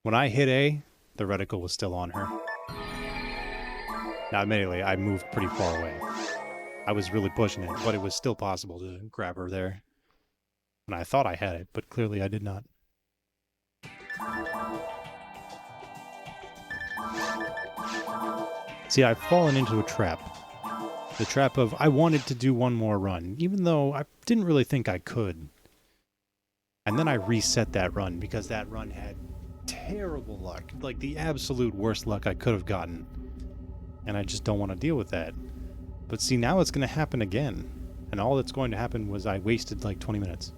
When I hit A, the reticle was still on her. Now, admittedly, I moved pretty far away. I was really pushing it, but it was still possible to grab her there. And I thought I had it, but clearly I did not. See, I've fallen into a trap. The trap of, I wanted to do one more run, even though I didn't really think I could. And then I reset that run, because that run had terrible luck. Like, the absolute worst luck I could have gotten. And I just don't want to deal with that. But see, now it's going to happen again. And all that's going to happen was I wasted like 20 minutes.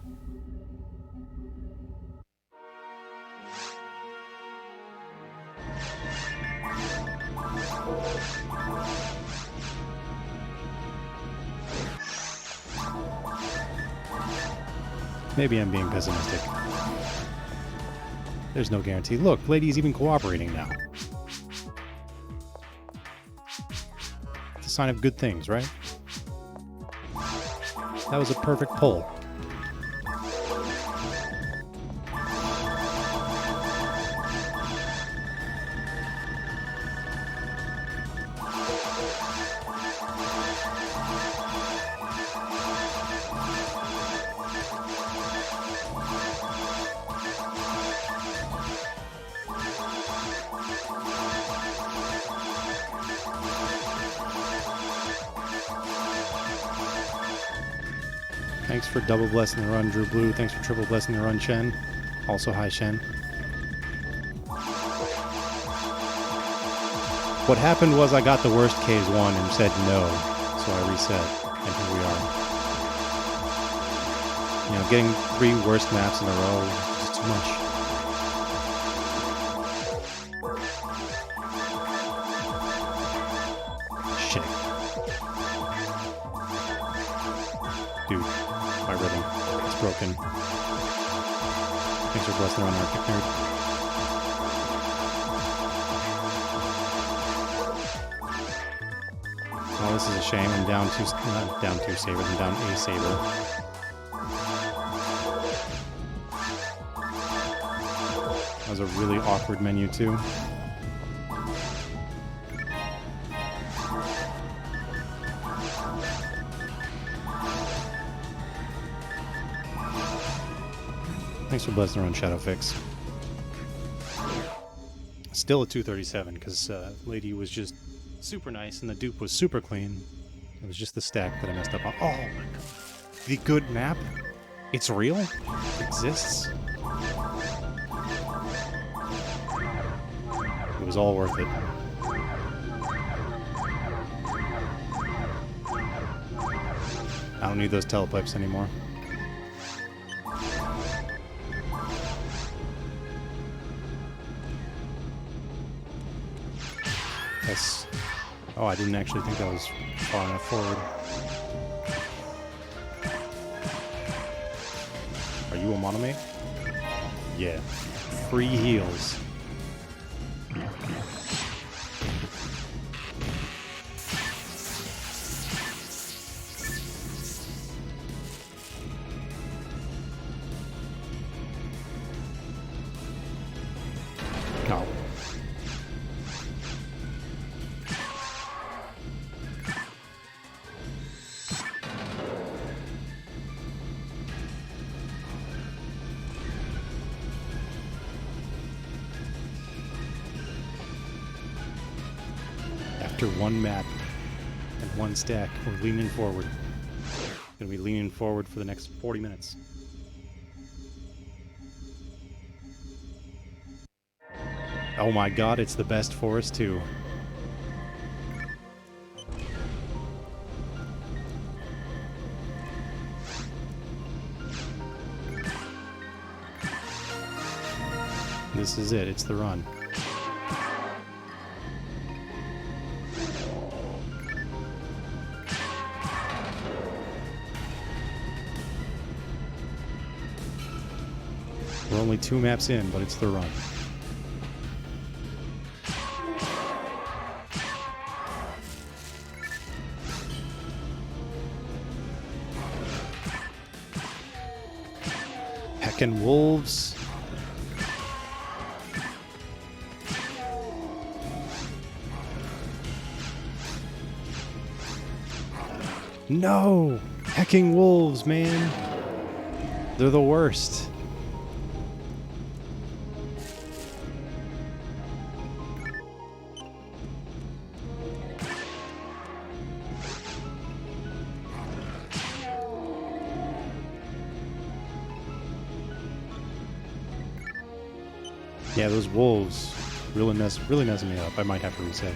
Maybe I'm being pessimistic. There's no guarantee. Look, Lady's even cooperating now. It's a sign of good things, right? That was a perfect pull. Thanks for double blessing the run, Drew Blue. Thanks for triple blessing the run, Shen. Also, hi, Shen. What happened was I got the worst Ks one and said no, so I reset, and here we are. You know, getting 3 worst maps in a row is just too much. Shit. Dude. My rhythm. It's broken. Thanks for blessing on Arctic Nerd. Oh, this is a shame. I'm down 2, not down 2 sabers. I'm down a saber. That was a really awkward menu too. Thanks for blessing around Shadowfix. Still a 237 because Lady was just super nice and the dupe was super clean. It was just the stack that I messed up on. Oh my god. The good map? It's real? It exists? It was all worth it. I don't need those telepipes anymore. Yes. Oh, I didn't actually think that was far enough forward. Are you a monomate? Yeah. Free heals. No. After one map and one stack, we're leaning forward. Gonna be leaning forward for the next 40 minutes. Oh my god, it's the best forest too. This is it, it's the run. We're only 2 maps in, but it's the run. Heckin' wolves. No! Hecking wolves, man! They're the worst. Yeah, those wolves really messing me up. I might have to reset.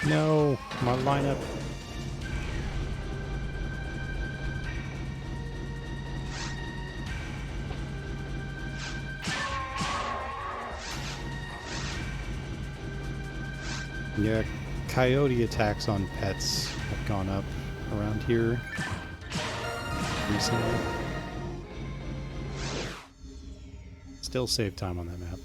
No, my lineup. Yeah, coyote attacks on pets have gone up around here recently. Still save time on that map.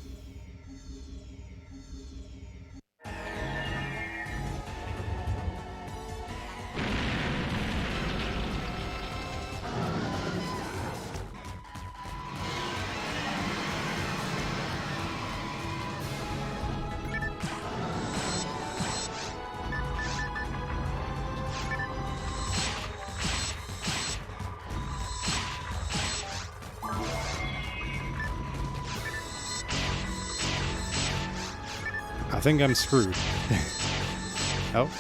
I think I'm screwed. Oh.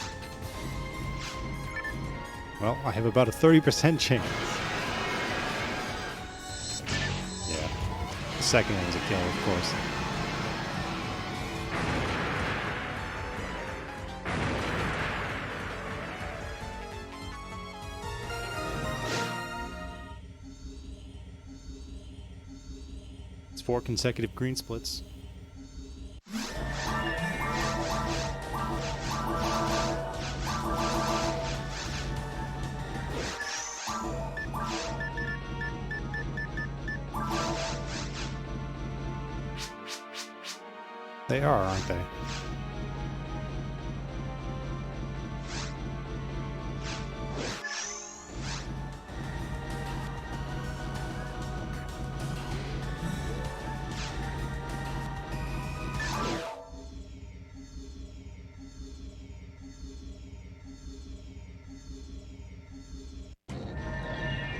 Well, I have about a 30% chance. Yeah. The second one was a kill, of course. It's 4 consecutive green splits. They are, aren't they?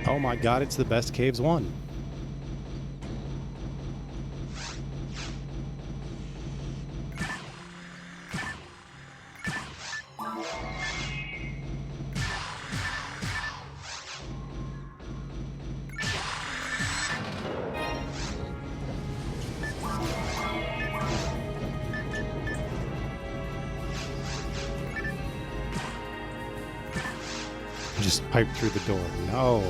Oh my god, it's the best caves one. Just pipe through the door. No.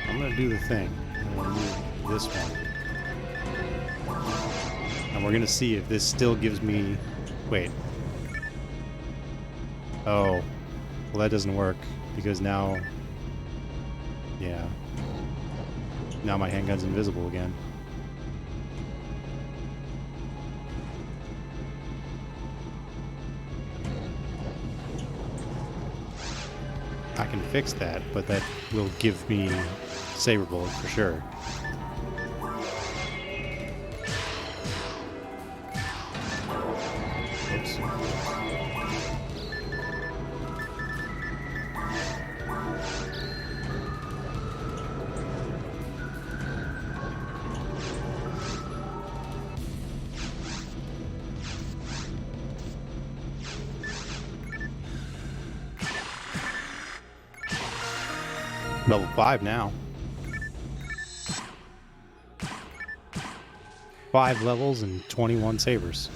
I'm gonna do the thing. I'm gonna move this one. And we're gonna see if this still gives me... Wait. Oh. Well, that doesn't work, because now... Yeah. Now my handgun's invisible again. I can fix that, but that will give me saber bullet for sure. Oops. Level 5 now. 5 levels and 21 sabers.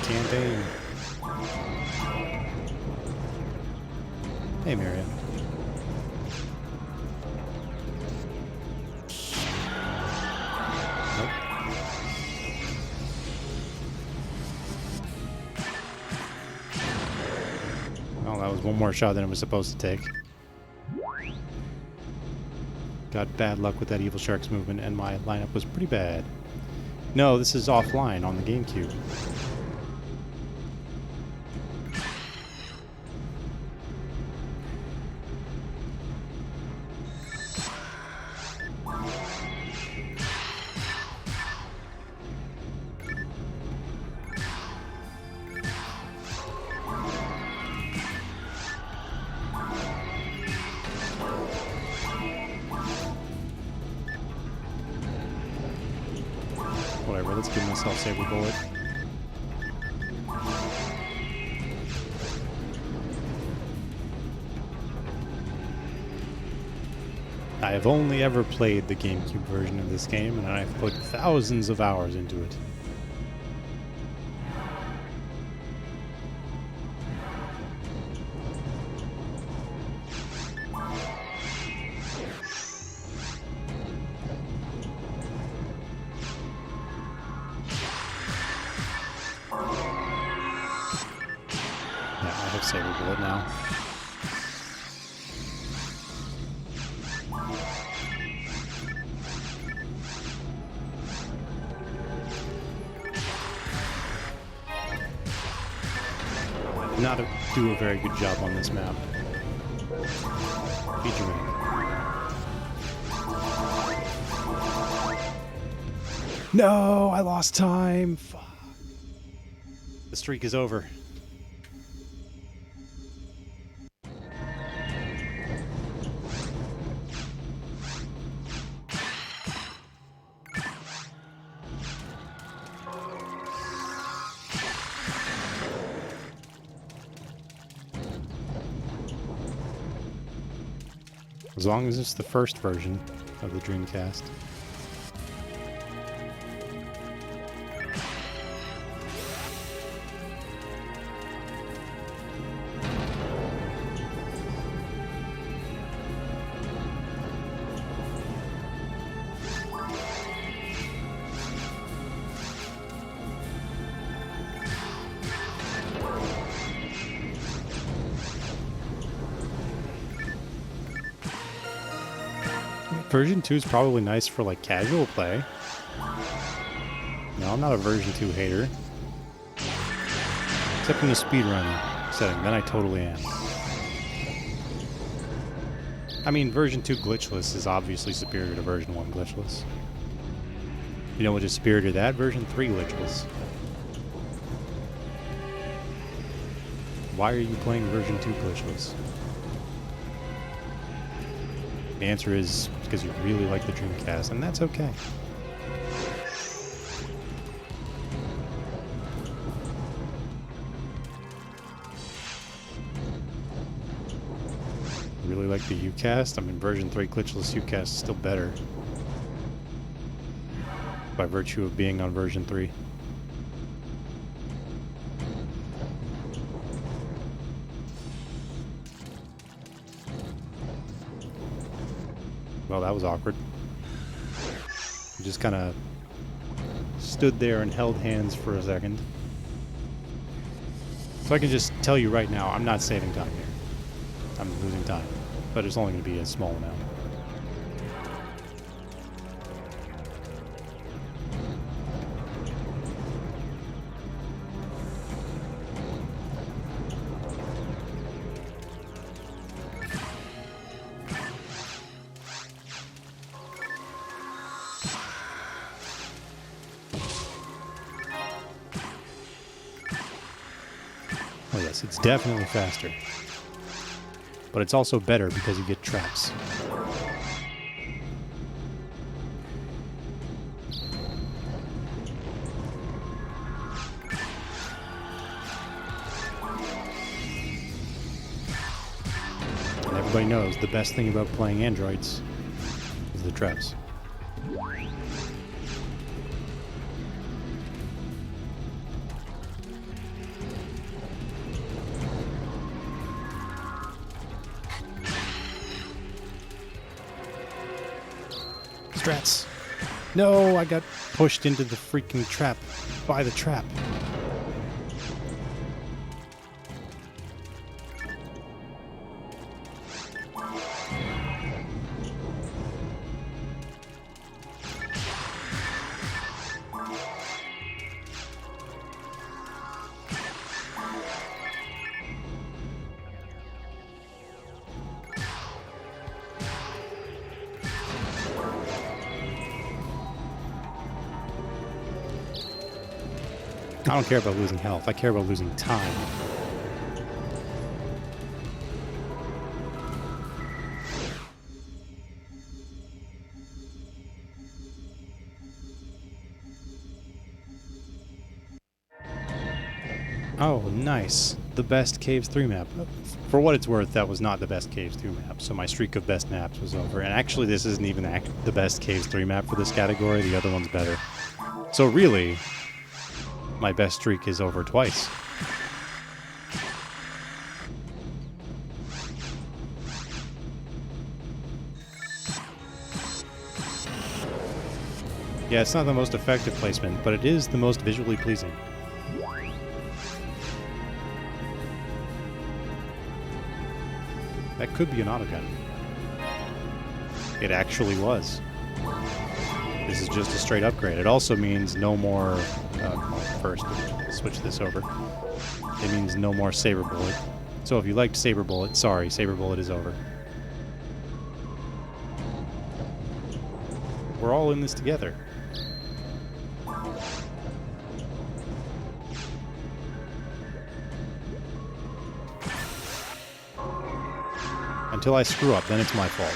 Campaign. Hey, Marion. Nope. Well, that was one more shot than it was supposed to take. Got bad luck with that Evil Shark's movement, and my lineup was pretty bad. No, this is offline on the GameCube. Whatever, let's give myself Saber Bullet. I have only ever played the GameCube version of this game, and I've put thousands of hours into it. Saber Bullet now. I did not do a very good job on this map. Feature man. No, I lost time. Fuck. The streak is over. As long as it's the first version of the Dreamcast. Version 2 is probably nice for like casual play. No, I'm not a version 2 hater. Except in the speedrun setting, then I totally am. I mean, version 2 glitchless is obviously superior to version 1 glitchless. You know what is superior to that? Version 3 glitchless. Why are you playing version 2 glitchless? The answer is because you really like the Dreamcast, and that's okay. Really like the Ucast? I mean, version 3 glitchless Ucast is still better. By virtue of being on version 3. Well, that was awkward. We just kind of stood there and held hands for a second. So I can just tell you right now, I'm not saving time here. I'm losing time. But it's only going to be a small amount. Oh yes, it's definitely faster. But it's also better because you get traps. Everybody knows the best thing about playing androids is the traps. Strats. No, I got pushed into the freaking trap by the trap. I don't care about losing health. I care about losing time. Oh, nice. The best Caves 3 map. For what it's worth, that was not the best Caves 2 map, so my streak of best maps was over. And actually, this isn't even the best Caves 3 map for this category. The other one's better. So really, my best streak is over twice. Yeah, it's not the most effective placement, but it is the most visually pleasing. That could be an autogun. It actually was. This is just a straight upgrade. It also means no more... first, switch this over. It means no more Saber Bullet. So if you liked Saber Bullet, sorry, Saber Bullet is over. We're all in this together. Until I screw up, then it's my fault.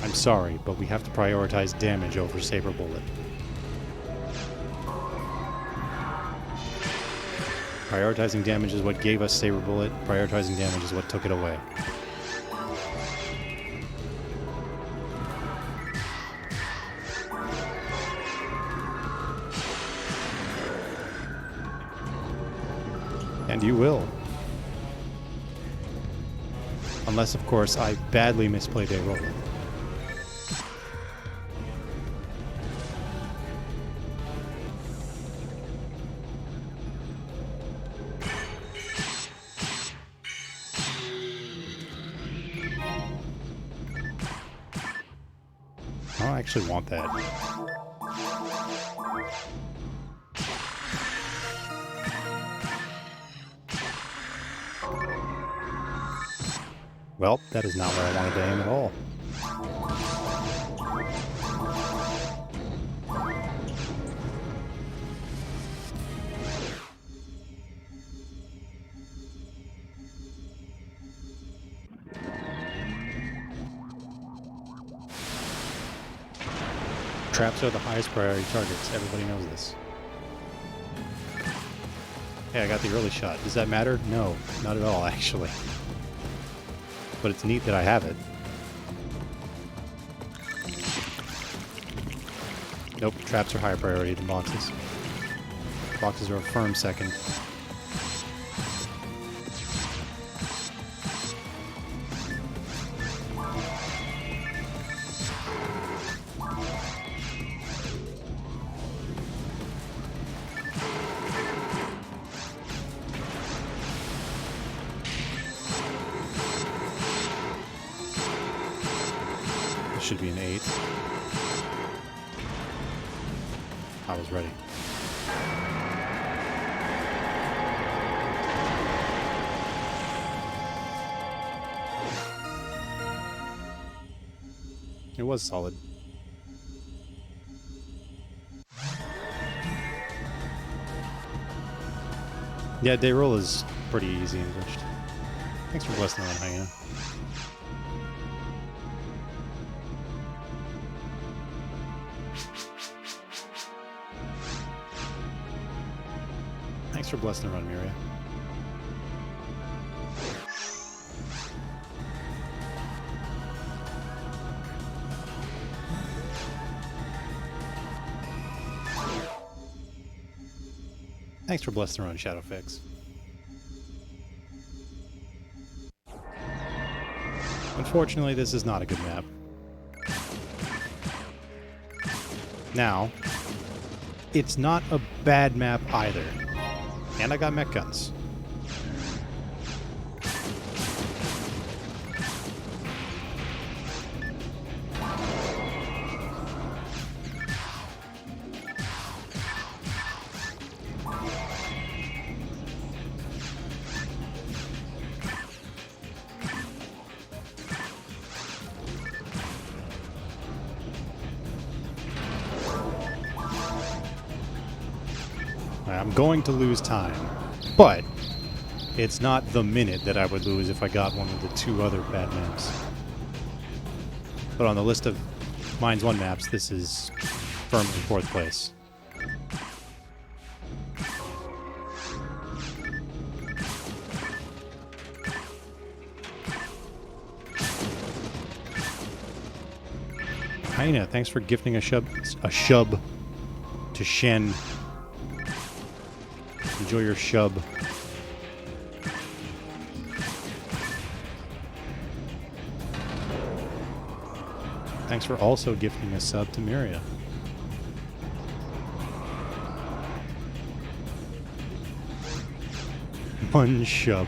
I'm sorry, but we have to prioritize damage over Saber Bullet. Prioritizing damage is what gave us Saber Bullet. Prioritizing damage is what took it away. And you will. Unless, of course, I badly misplayed a roller. I don't actually want that. Well, that is not where I wanted to aim at all. Traps are the highest priority targets. Everybody knows this. Hey, I got the early shot. Does that matter? No, not at all, actually. But it's neat that I have it. Nope, traps are higher priority than boxes. Boxes are a firm second. Should be an 8. I was ready. It was solid. Yeah, day roll is pretty easy and glitched. Thanks for blessing on Hyena. Thanks for blessing the run, Miria. Thanks for blessing the run, Shadowfix. Unfortunately, this is not a good map. Now, it's not a bad map either. And I got mech guns. I'm going to lose time, but it's not the minute that I would lose if I got one of the two other bad maps. But on the list of Mines 1 maps, this is firmly 4th place. Hyena, thanks for gifting a shub to Shen. Enjoy your shub. Thanks for also gifting a sub to Miria. One shub.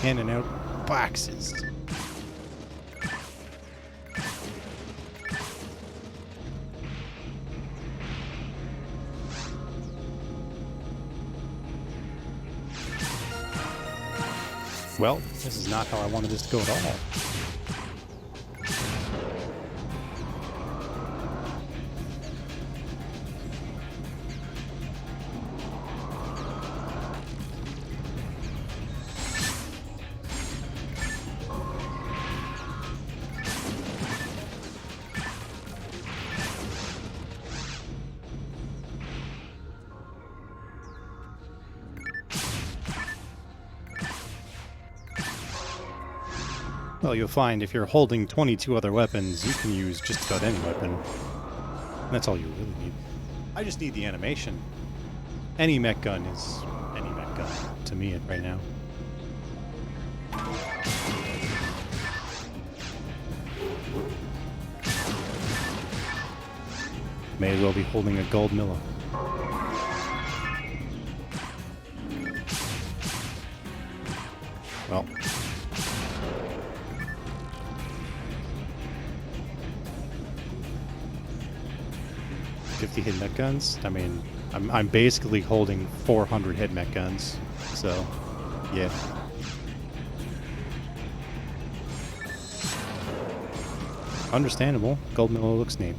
Handing out boxes. Well, this is not how I wanted this to go at all. Well, you'll find if you're holding 22 other weapons, you can use just about any weapon. And that's all you really need. I just need the animation. Any mech gun is any mech gun to me right now. May as well be holding a gold Milla. Well. 50 hit mech guns. I mean, I'm basically holding 400 hit mech guns, so yeah. Understandable. Gold Milla looks neat.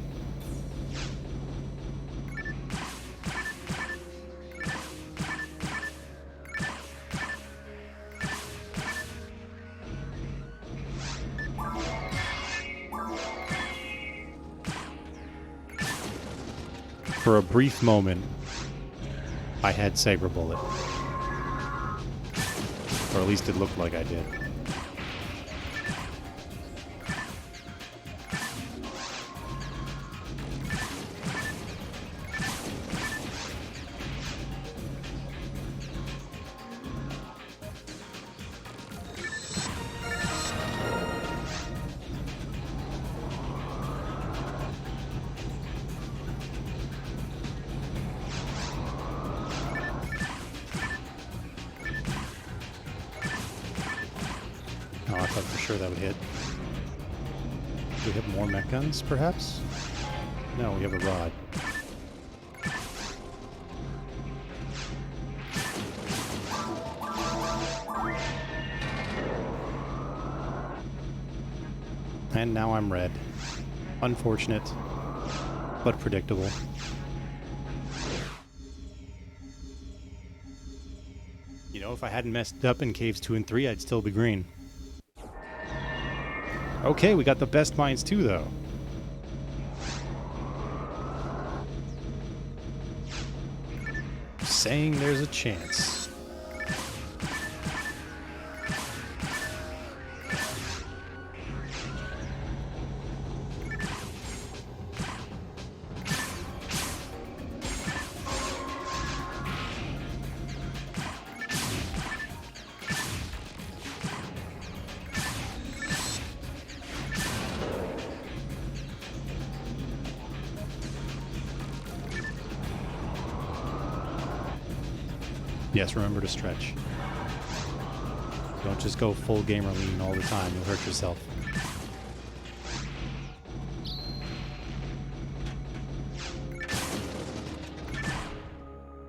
For a brief moment, I had Saber Bullet. Or at least it looked like I did. Oh, I thought for sure that would hit. Do we have more mech guns, perhaps? No, we have a rod. And now I'm red. Unfortunate, but predictable. You know, if I hadn't messed up in caves 2 and 3, I'd still be green. Okay, we got the best mines too, though. saying there's a chance. Yes, remember to stretch. Don't just go full gamer lean all the time. You'll hurt yourself.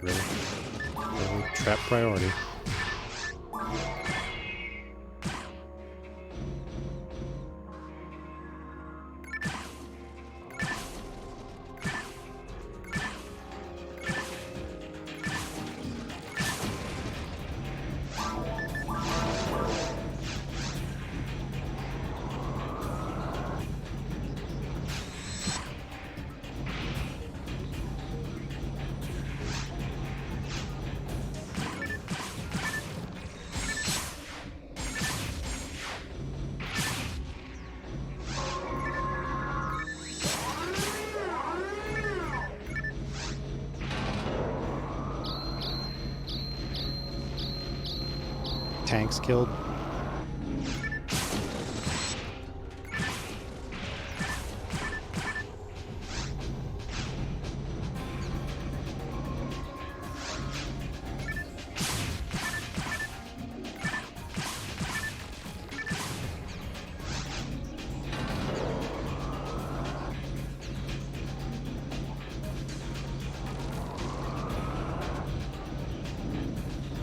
Really? Really? Trap priority. Tanks killed.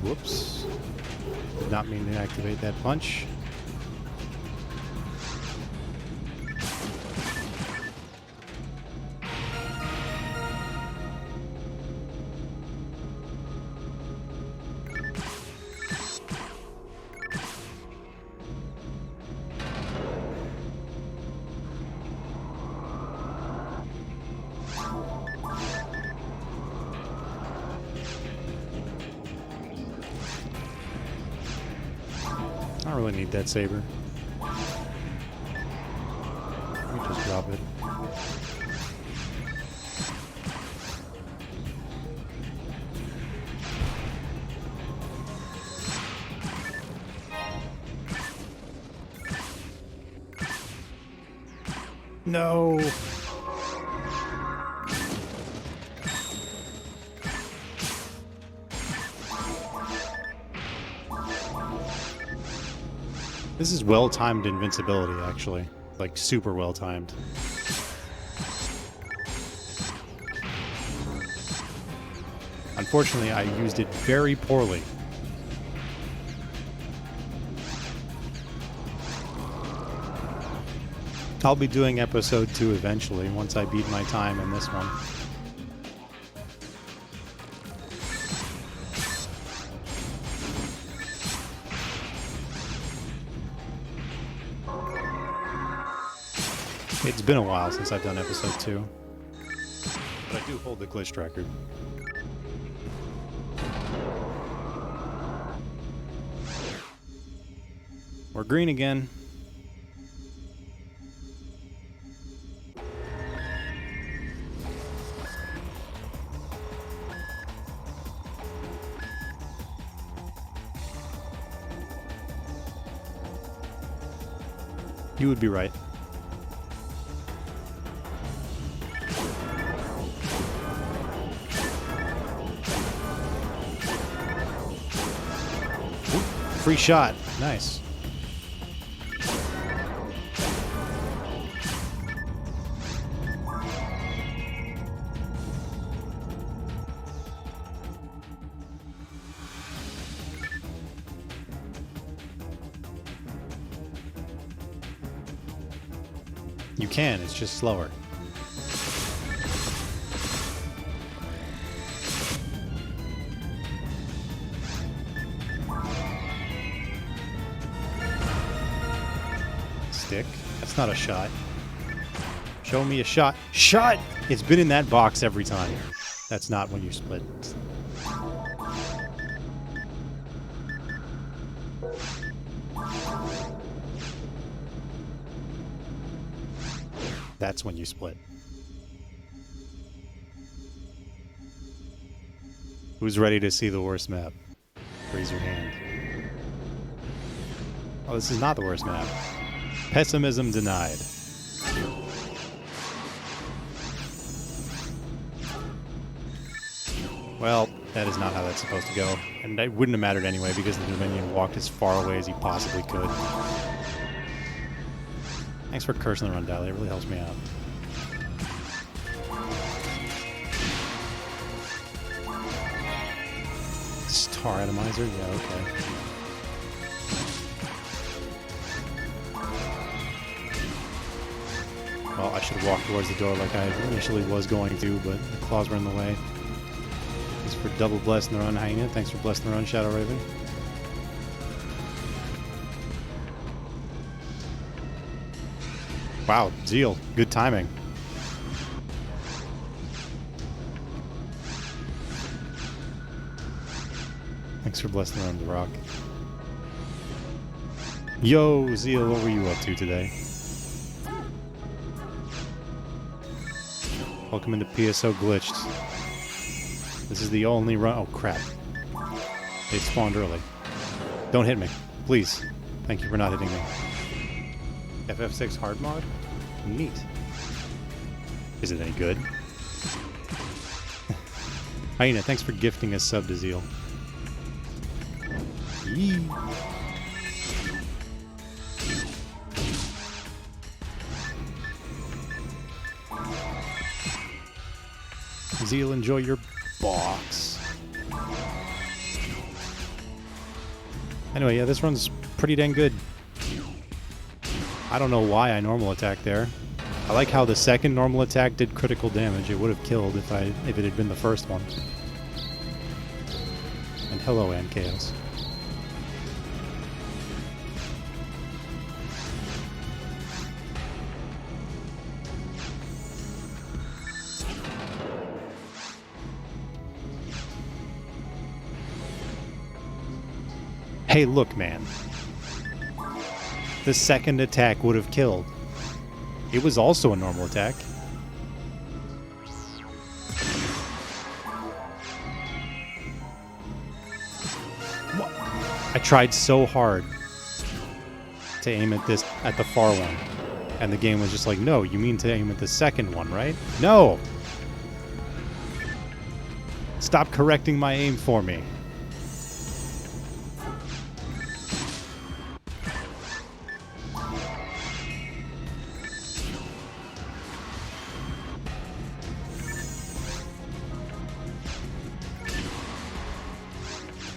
Whoops. Did not mean to activate that punch. I don't really need that saber. Let me just drop it. No. This is well-timed invincibility, actually. Like, super well-timed. Unfortunately, I used it very poorly. I'll be doing episode 2 eventually, once I beat my time in this one. It's been a while since I've done episode 2. But I do hold the glitched record. We're green again. You would be right. Free shot. Nice. You can, it's just slower. Stick. That's not a shot. Show me a shot. Shot! It's been in that box every time. That's not when you split. That's when you split. Who's ready to see the worst map? Raise your hand. Oh, this is not the worst map. Pessimism denied. Well, that is not how that's supposed to go. And it wouldn't have mattered anyway because the Dominion walked as far away as he possibly could. Thanks for cursing the run, Dally. It really helps me out. Star Atomizer? Yeah, okay. Well, I should have walked towards the door like I initially was going to, but the claws were in the way. Thanks for double blessing the run, Hyena. Thanks for blessing the run, Shadow Raven. Wow, Zeal. Good timing. Thanks for blessing the run, The Rock. Yo, Zeal, what were you up to today? Welcome into PSO Glitched. This is the only run. Oh, crap. They spawned early. Don't hit me. Please. Thank you for not hitting me. FF6 hard mod? Neat. Is it any good? Hyena, thanks for gifting a sub to Zeal. Yee. Zeal, enjoy your box. Anyway, yeah, this run's pretty dang good. I don't know why I normal attack there. I like how the second normal attack did critical damage. It would have killed if it had been the first one. And hello, Ann Chaos. Hey, look, man. The second attack would have killed. It was also a normal attack. What? I tried so hard to aim at the far one. And the game was just like, no, you mean to aim at the second one, right? No! Stop correcting my aim for me.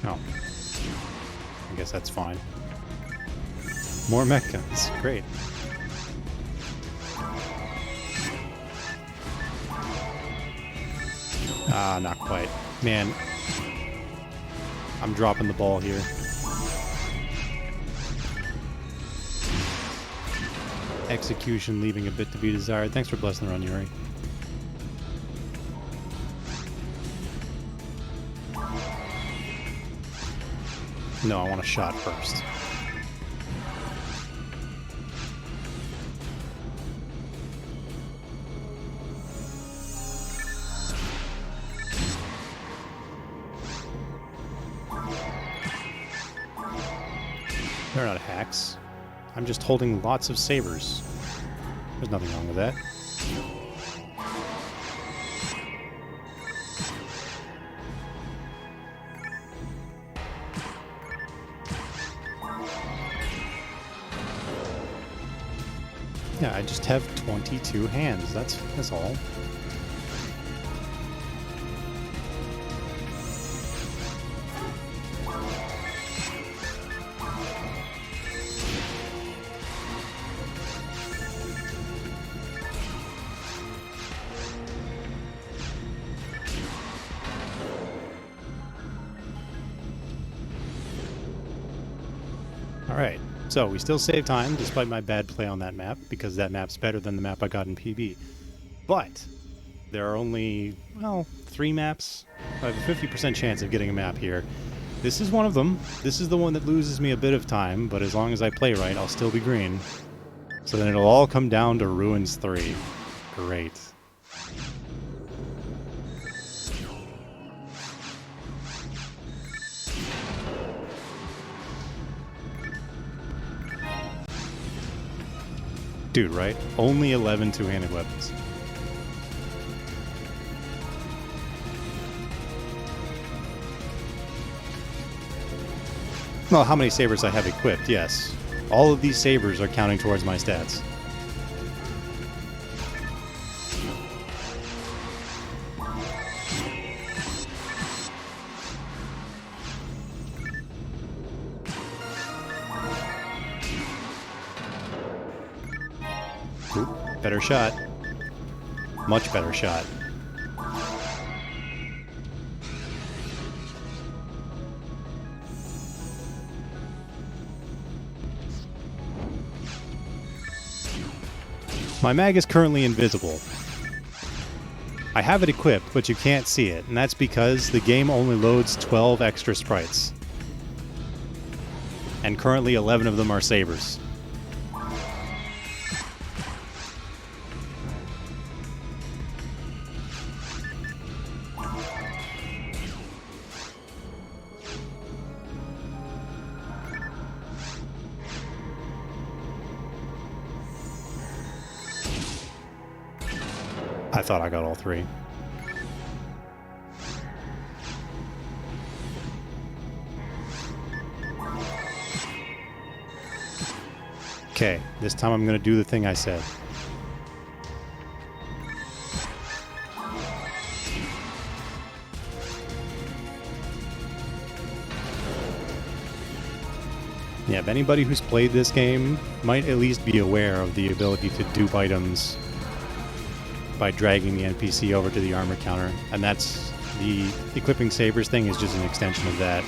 Oh. I guess that's fine. More mech guns. Great. Ah, not quite. Man, I'm dropping the ball here. Execution leaving a bit to be desired. Thanks for blessing the run, Yuri. No, I want a shot first. They're not hacks. I'm just holding lots of sabers. There's nothing wrong with that. Yeah, I just have 22 hands. That's all. Alright, so we still save time despite my bad play on that map, because that map's better than the map I got in PB. But there are only, well, 3 maps. I have a 50% chance of getting a map here. This is one of them. This is the one that loses me a bit of time, but as long as I play right, I'll still be green. So then it'll all come down to Ruins 3. Great. Dude, right? Only 11 two-handed weapons. Well, how many sabers I have equipped, yes. All of these sabers are counting towards my stats. Oop, better shot. Much better shot. My mag is currently invisible. I have it equipped, but you can't see it, and that's because the game only loads 12 extra sprites. And currently 11 of them are sabers. I thought I got all three. Okay, this time I'm going to do the thing I said. Yeah, if anybody who's played this game might at least be aware of the ability to dupe items by dragging the NPC over to the armor counter, and that's the equipping sabers thing is just an extension of that.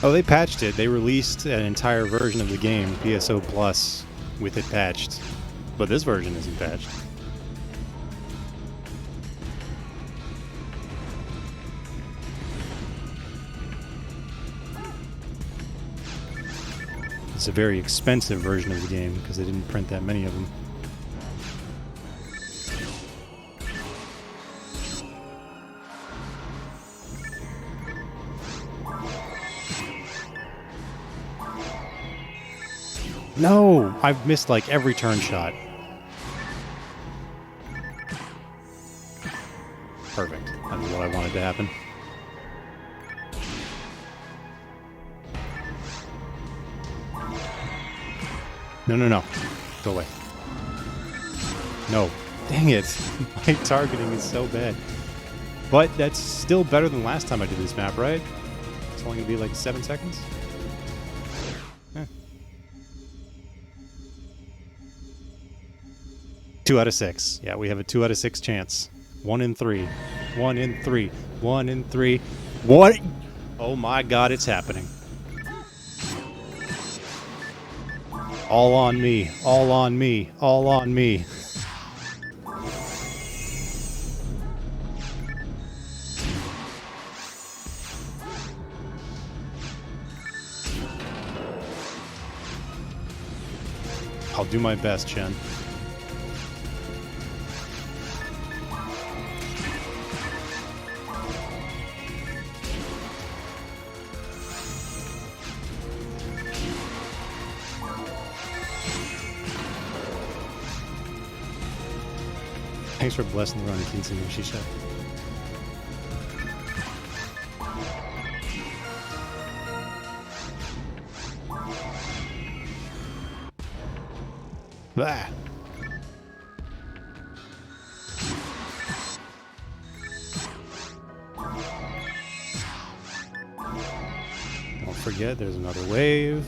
Oh, they patched it. They released an entire version of the game, PSO Plus, with it patched. But this version isn't patched. It's a very expensive version of the game because they didn't print that many of them. No! I've missed like every turn shot. Perfect. That's what I wanted to happen. No, no, no. Go away. No. Dang it. My targeting is so bad. But that's still better than last time I did this map, right? It's only going to be like 7 seconds? 2 out of 6. Yeah, we have a 2 out of 6 chance. 1 in 3. 1 in 3. 1 in 3. What? Oh my god, it's happening. All on me. All on me. All on me. I'll do my best, Chen. Thanks for blessing the run, Kinsey Shisha. Blah. Don't forget, there's another wave.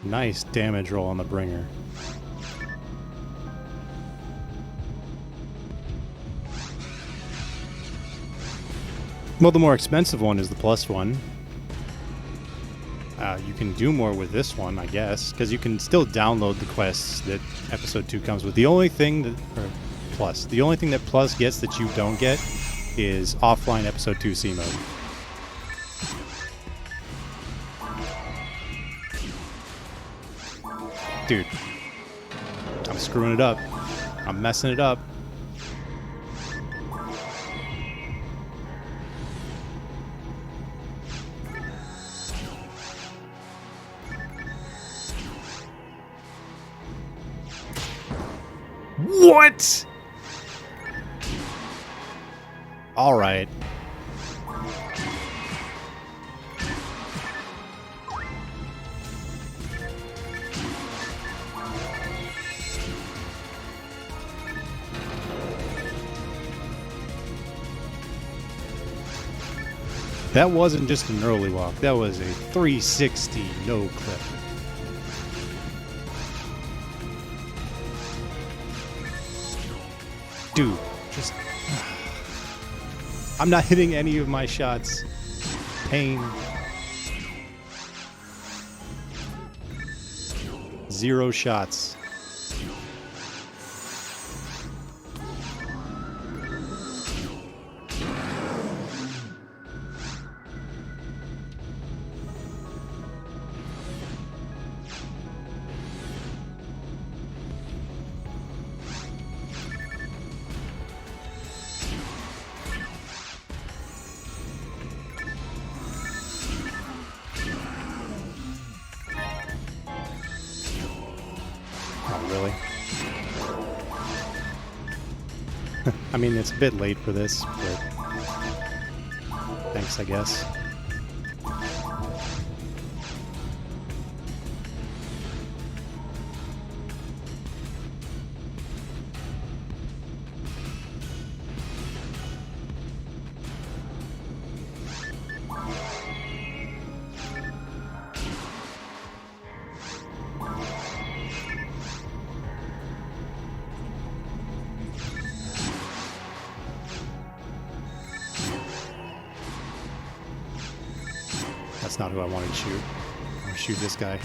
Nice damage roll on the bringer. Well, the more expensive one is the plus one. You can do more with this one, I guess, because you can still download the quests that Episode 2 comes with. The only thing that... the only thing that Plus gets that you don't get is offline Episode 2 C mode. Dude. I'm screwing it up. I'm messing it up. What? All right. That wasn't just an early walk. That was a 360 no clip. Dude, just... I'm not hitting any of my shots. Pain. 0 shots. Really? I mean, it's a bit late for this, but thanks, I guess. That's not who I wanted to shoot. I'm gonna shoot this guy.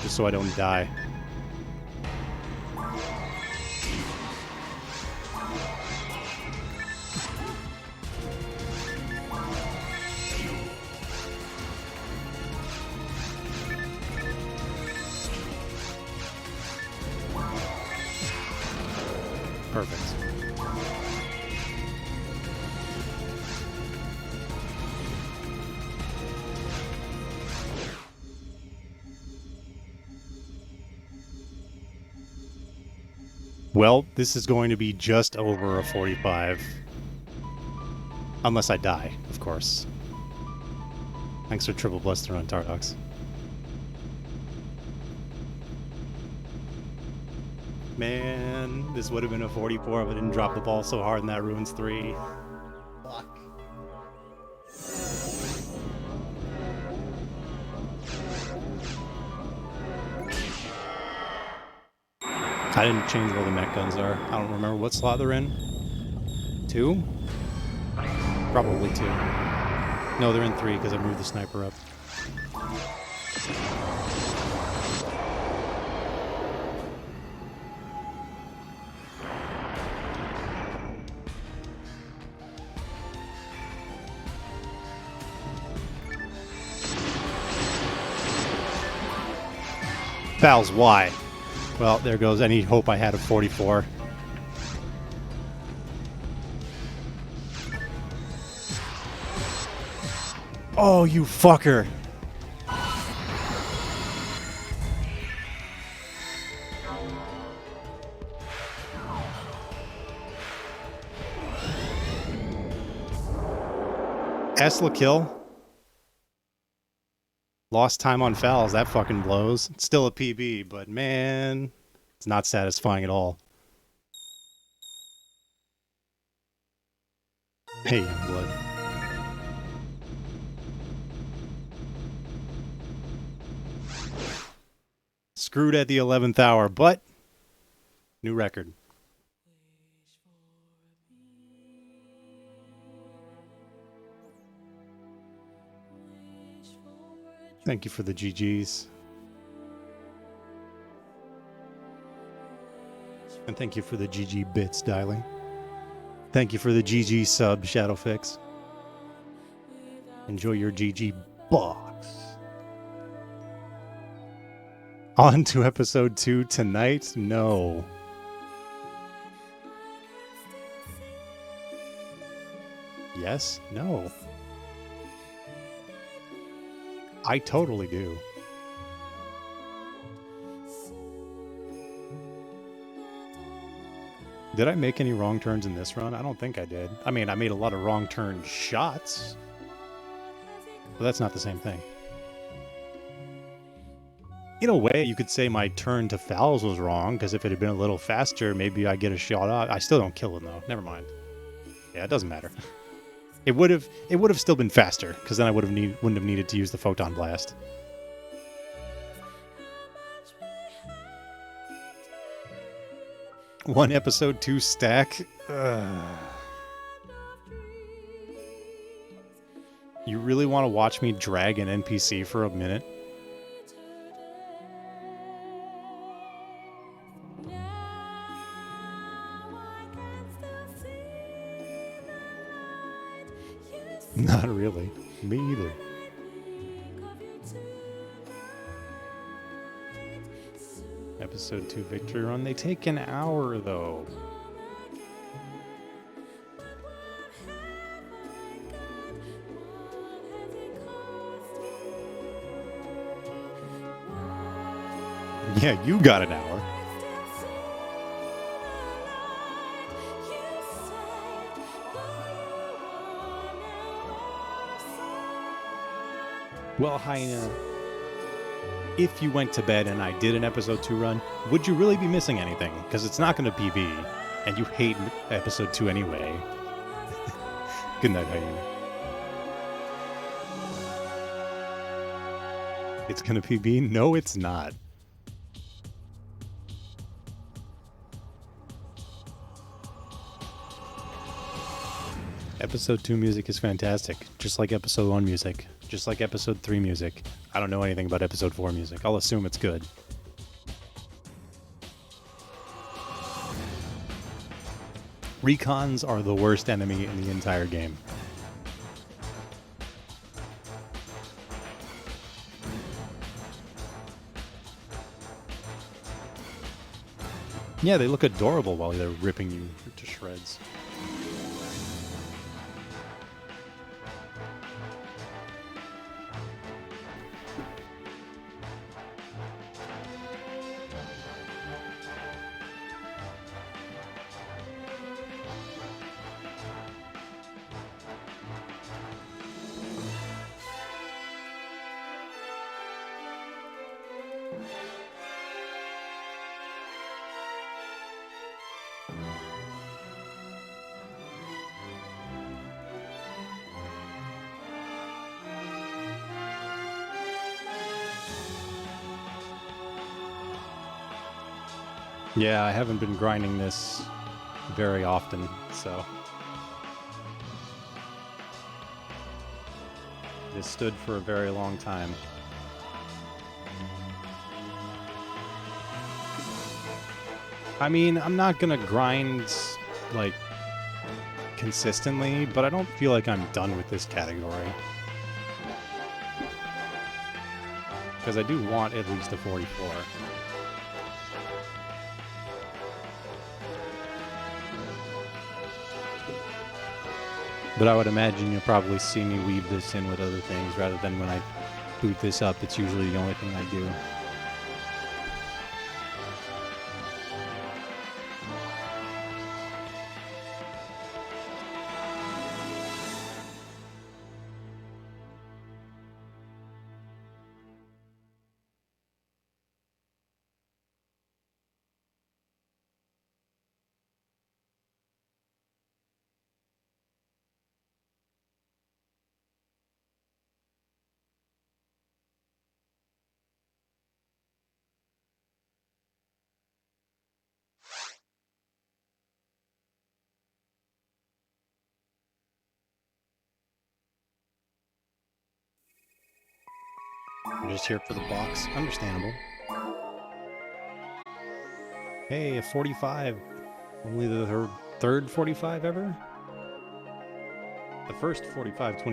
Just so I don't die. Perfect. Well, this is going to be just over a 45. Unless I die, of course. Thanks for triple bluster on Tardox. Man, this would have been a 44 if I didn't drop the ball so hard in that Ruins 3. Fuck. I didn't change where the mech guns are. I don't remember what slot they're in. 2? Probably 2. No, they're in 3 because I moved the sniper up. Pals, why? Well, there goes any hope I had of 44. Oh, you fucker! Tesla kill. Lost time on fouls, that fucking blows. It's still a PB, but man, it's not satisfying at all. Hey, blood. Screwed at the 11th hour, but new record. Thank you for the GGs. And thank you for the GG bits, Diley. Thank you for the GG sub, Shadowfix. Enjoy your GG box. On to episode 2 tonight? No. Yes? No. I totally do. Did I make any wrong turns in this run? I don't think I did. I mean, I made a lot of wrong turn shots. But that's not the same thing. In a way, you could say my turn to fouls was wrong, because if it had been a little faster, maybe I get a shot off. I still don't kill him, though. Never mind. Yeah, it doesn't matter. It would have still been faster, because then I wouldn't have needed to use the photon blast. One episode 2 stack. You really want to watch me drag an NPC for a minute? Not really. Me either. Episode 2 victory run. They take an hour, though. Yeah, you got an hour. Well, Hyena, if you went to bed and I did an episode 2 run, would you really be missing anything? Because it's not going to PB, and you hate episode 2 anyway. Good night, Hyena. It's going to PB? No, it's not. Episode 2 music is fantastic, just like episode 1 music, just like episode 3 music. I don't know anything about episode 4 music. I'll assume it's good. Recons are the worst enemy in the entire game. Yeah, they look adorable while they're ripping you to shreds. Yeah, I haven't been grinding this very often, so this stood for a very long time. I mean, I'm not gonna grind, like, consistently, but I don't feel like I'm done with this category. Because I do want at least a 44. But I would imagine you'll probably see me weave this in with other things rather than when I boot this up, it's usually the only thing I do. I'm just here for the box. Understandable. Hey, a 45. Only the third 45 ever? The first 45 2020